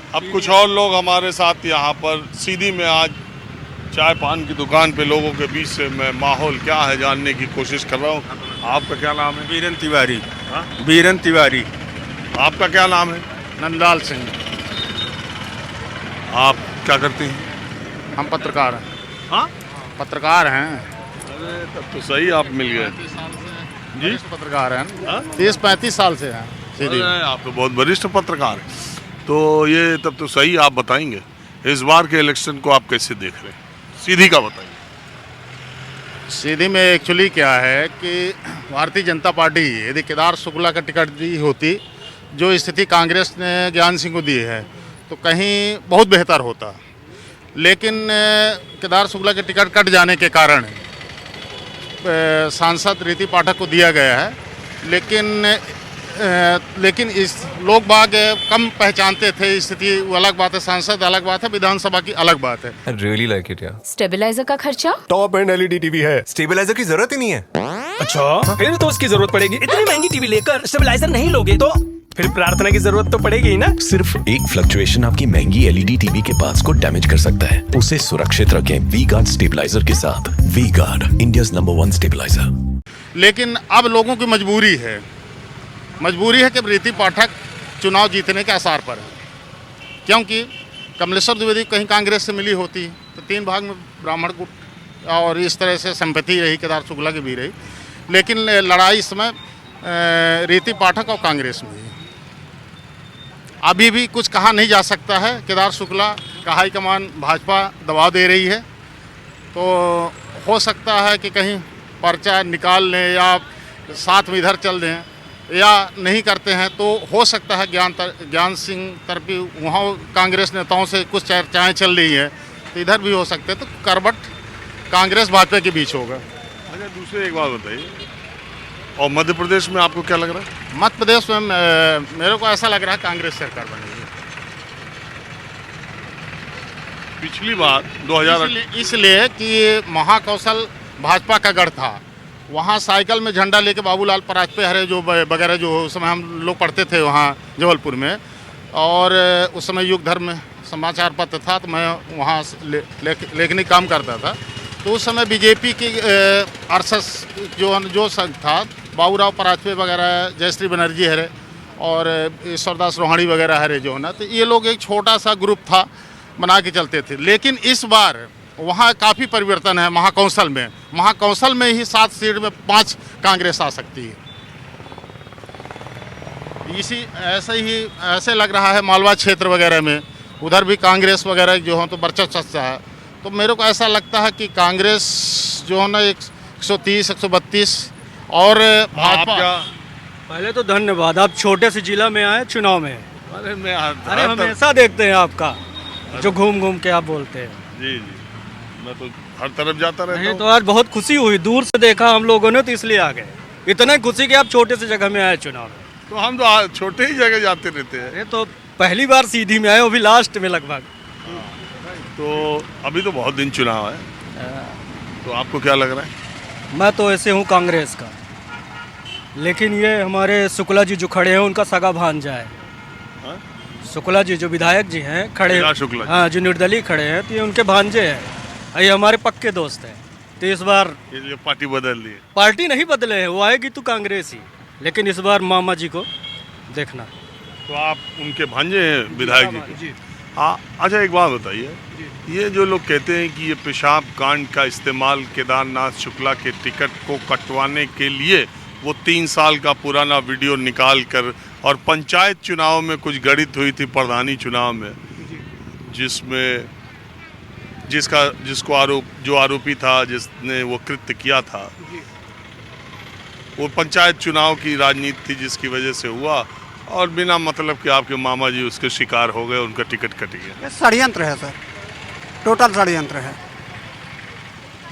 अब कुछ और लोग हमारे साथ यहाँ पर सीधी में आज चाय पान की दुकान पे लोगों के बीच से मैं माहौल क्या है जानने की कोशिश कर रहा हूँ। आपका क्या नाम है? बीरन तिवारी। हाँ? बीरन तिवारी। आपका क्या नाम है? नंदलाल सिंह। आप क्या करते हैं? हम पत्रकार हैं। हाँ, पत्रकार हैं। अरे तब तो सही आप मिल गए जी। पत्रकार हैं। हाँ? 30-35 साल से हैं सीधी। अरे आप तो बहुत वरिष्ठ पत्रकार हैं। तो ये तब तो सही आप बताएंगे इस बार के इलेक्शन को आप कैसे देख रहे हैं? सीधी का बताइए। सीधी में एक्चुअली क्या है कि भारतीय जनता पार्टी यदि केदार शुक्ला का टिकट दी होती, जो स्थिति कांग्रेस ने ज्ञान सिंह को दी है, तो कहीं बहुत बेहतर होता। लेकिन केदार शुक्ला के टिकट कट जाने के कारण सांसद रीति पाठक को दिया गया है। लेकिन इस लोग बाग कम पहचानते थे स्थिति, वो अलग बात है। सांसद अलग बात है, विधानसभा की अलग बात है। I really like it, यार। स्टेबलाइजर का खर्चा? टॉप एंड एलईडी टीवी है, स्टेबलाइजर की जरूरत ही नहीं है। अच्छा, फिर तो उसकी जरूरत पड़ेगी। इतनी महंगी टीवी लेकर स्टेबलाइजर नहीं लोगे तो फिर प्रार्थना की जरूरत तो पड़ेगी ही ना। सिर्फ एक फ्लक्चुएशन आपकी महंगी एलईडी टीवी के पार्ट्स को डैमेज कर सकता है। उसे सुरक्षित रखें वी गार्ड स्टेबलाइजर के साथ। V guard, India's number 1 stabilizer. लेकिन अब लोगों की मजबूरी है कि रीति पाठक चुनाव जीतने के आसार पर है। क्योंकि कमलेश्वर द्विवेदी कहीं कांग्रेस से मिली होती तो 3 भाग में ब्राह्मण गुट और इस तरह से संपत्ति रही, केदार शुक्ला की भी रही। लेकिन लड़ाई इस समय रीति पाठक और कांग्रेस में ही। अभी भी कुछ कहा नहीं जा सकता है। केदार शुक्ला का हाईकमान भाजपा दबाव दे रही है, तो हो सकता है कि कहीं पर्चा निकाल लें या साथ में इधर चल दें, या नहीं करते हैं तो हो सकता है ज्ञान सिंह तरफी वहाँ कांग्रेस नेताओं से कुछ चर्चाएँ चल रही है, तो इधर भी हो सकते हैं। तो करवट कांग्रेस भाजपा के बीच होगा। अच्छा, दूसरी एक बात बताइए, और मध्य प्रदेश में आपको क्या लग रहा है? मध्य प्रदेश में मेरे को ऐसा लग रहा है कांग्रेस सरकार बनेगी। पिछली बार 2000 इसलिए कि महाकौशल भाजपा का गढ़ था। वहाँ साइकिल में झंडा लेके बाबूलाल पराजपे हरे जो वगैरह जो उस समय हम लोग पढ़ते थे वहाँ जबलपुर में, और उस समय युग धर्म समाचार पत्र था, तो मैं वहाँ लेखनी काम करता था। तो उस समय बीजेपी की आरएसएस जो संघ था, बाबूराव पराजपे वगैरह, जयश्री बनर्जी हरे और ईश्वरदास रोहाणी वगैरह हरे जो है ना, तो ये लोग एक छोटा सा ग्रुप था, बना के चलते थे। लेकिन इस बार वहाँ काफ़ी परिवर्तन है। महाकौशल में ही 7 सीट में 5 कांग्रेस आ सकती है। ऐसे लग रहा है मालवा क्षेत्र वगैरह में, उधर भी कांग्रेस वगैरह जो है तो वर्चस्व है। तो मेरे को ऐसा लगता है कि कांग्रेस जो है ना 130, 132 और भाजपा। पहले तो धन्यवाद, आप छोटे से जिला में आए चुनाव में। अरे हमेशा देखते हैं आपका जो घूम घूम के आप बोलते हैं। जी, मैं तो हर तरफ जाता रहता हूँ। तो आज बहुत खुशी हुई, दूर से देखा हम लोगों ने तो इसलिए आ गए। इतना खुशी कि आप छोटे से जगह में आए चुनाव में। तो हम तो छोटे ही जगह जाते रहते हैं। अरे तो पहली बार सीधी में आए, वो भी लास्ट में लगभग। तो अभी तो बहुत दिन चुनाव है, तो आपको क्या लग रहा है? मैं तो ऐसे हूँ कांग्रेस का, लेकिन ये हमारे शुक्ला जी जो खड़े हैं उनका सगा भांजा है। शुक्ला जी जो विधायक जी हैं खड़े, हाँ जो निर्दलीय खड़े हैं, तो ये उनके भांजे हैं। ये हमारे पक्के दोस्त हैं। तो इस बार ये पार्टी बदल ली है? पार्टी नहीं बदले हैं, वो आएगी तो कांग्रेस ही, लेकिन इस बार मामा जी को देखना। तो आप उनके भांजे हैं विधायक जी? हाँ। अच्छा, एक बात बताइए, ये जो लोग कहते हैं कि ये पेशाब कांड का इस्तेमाल केदारनाथ शुक्ला के टिकट को कटवाने के लिए वो 3 साल का पुराना वीडियो निकाल कर, और पंचायत चुनाव में कुछ गणित हुई थी प्रधानी चुनाव में, जो आरोपी था, जिसने वो कृत्य किया था, वो पंचायत चुनाव की राजनीति थी जिसकी वजह से हुआ, और बिना मतलब कि आपके मामा जी उसके शिकार हो गए, उनका टिकट कट गया। ये षड्यंत्र है सर, टोटल षड्यंत्र है,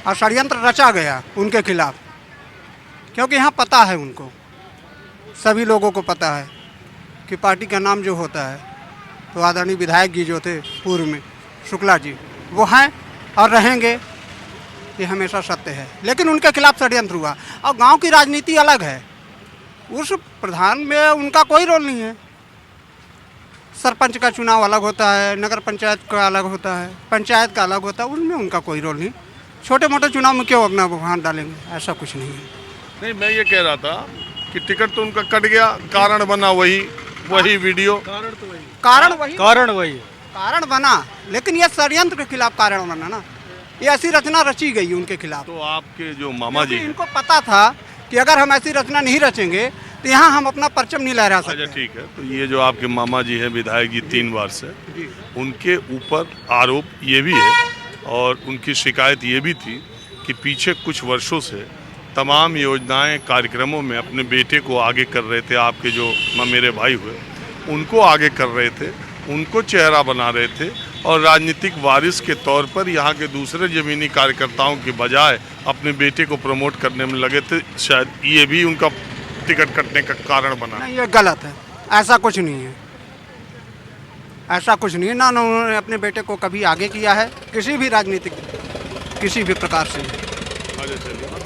और षड्यंत्र रचा गया उनके खिलाफ। क्योंकि यहाँ पता है, उनको सभी लोगों को पता है कि पार्टी का नाम जो होता है, तो आदरणीय विधायक जी जो थे पूर्व में शुक्ला जी, वो हैं और रहेंगे, ये हमेशा सत्य है। लेकिन उनके खिलाफ षड्यंत्र हुआ, और गांव की राजनीति अलग है। उस प्रधान में उनका कोई रोल नहीं है, सरपंच का चुनाव अलग होता है, नगर पंचायत का अलग होता है, पंचायत का अलग होता है, उनमें उनका कोई रोल नहीं। छोटे मोटे चुनाव में क्यों अपना हाथ डालेंगे, ऐसा कुछ नहीं है। नहीं, मैं ये कह रहा था कि टिकट तो उनका कट गया, कारण बना वही वीडियो। कारण बना, लेकिन ये षड्यंत्र के खिलाफ कारण बना ना। ये ऐसी रचना रची गई उनके खिलाफ। तो आपके जो मामा जी हैं, इनको पता था कि अगर हम ऐसी रचना नहीं रचेंगे तो यहाँ हम अपना परचम नहीं लहरा सकते। अच्छा ठीक है, तो ये जो आपके मामा जी हैं विधायक जी 3 बार से, उनके ऊपर आरोप ये भी है और उनकी शिकायत ये भी थी कि पीछे कुछ वर्षों से तमाम योजनाएं कार्यक्रमों में अपने बेटे को आगे कर रहे थे। आपके जो मेरे भाई हुए उनको आगे कर रहे थे, उनको चेहरा बना रहे थे और राजनीतिक वारिस के तौर पर यहाँ के दूसरे ज़मीनी कार्यकर्ताओं के बजाय अपने बेटे को प्रमोट करने में लगे थे। शायद ये भी उनका टिकट कटने का कारण बना। नहीं, ये गलत है, ऐसा कुछ नहीं है, ऐसा कुछ नहीं है ना। उन्होंने अपने बेटे को कभी आगे किया है किसी भी राजनीतिक किसी भी प्रकार से।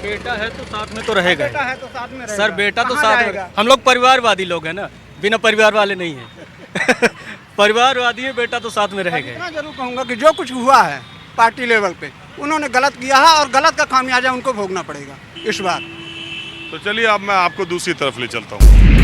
बेटा है तो साथ में तो रहेगा बेटा है तो साथ में रहेगा। सर, बेटा तो कहाँ साथ जाएगा? में। हम लोग परिवारवादी लोग हैं ना, बिना परिवार वाले नहीं हैं। परिवारवादी है, बेटा तो साथ में रहेगा। इतना जरूर कहूँगा कि जो कुछ हुआ है पार्टी लेवल पे उन्होंने गलत किया है और गलत का खामियाजा उनको भोगना पड़ेगा इस बार। तो चलिए अब मैं आपको दूसरी तरफ ले चलता हूँ।